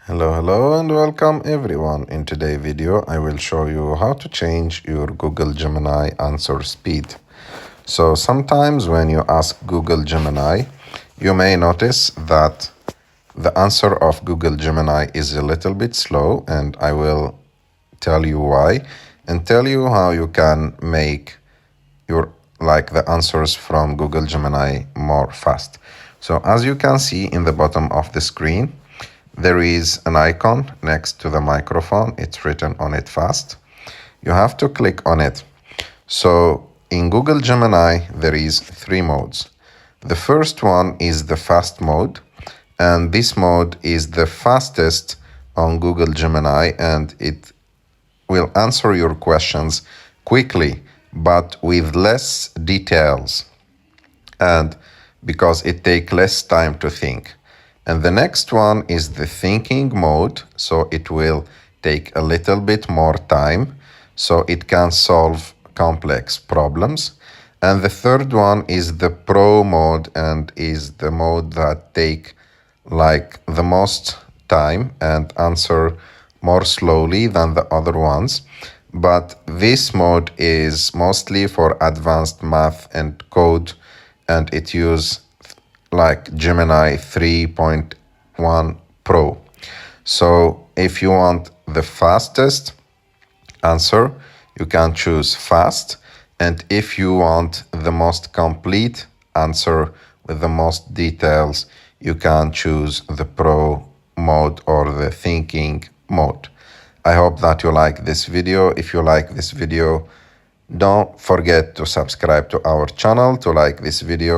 Hello and welcome everyone. In today's video I will show you how to change your Google Gemini answer speed. So sometimes when you ask Google Gemini, you may notice that the answer of Google Gemini is a little bit slow, and I will tell you why and tell you how you can make your the answers from Google Gemini more fast. So as you can see in the bottom of the screen, there is an icon next to the microphone. It's written on it fast. You have to click on it. So in Google Gemini, there is 3 modes. The first one is the fast mode, and this mode is the fastest on Google Gemini, and it will answer your questions quickly, but with less details, and because it takes less time to think. And the next one is the thinking mode, so it will take a little bit more time, so it can solve complex problems. And the third one is the pro mode, and is the mode that take the most time and answer more slowly than the other ones. But this mode is mostly for advanced math and code, and it uses Gemini 3.1 Pro. So if you want the fastest answer, you can choose fast. And if you want the most complete answer with the most details, you can choose the Pro mode or the thinking mode. I hope that you like this video. If you like this video, don't forget to subscribe to our channel, to like this video.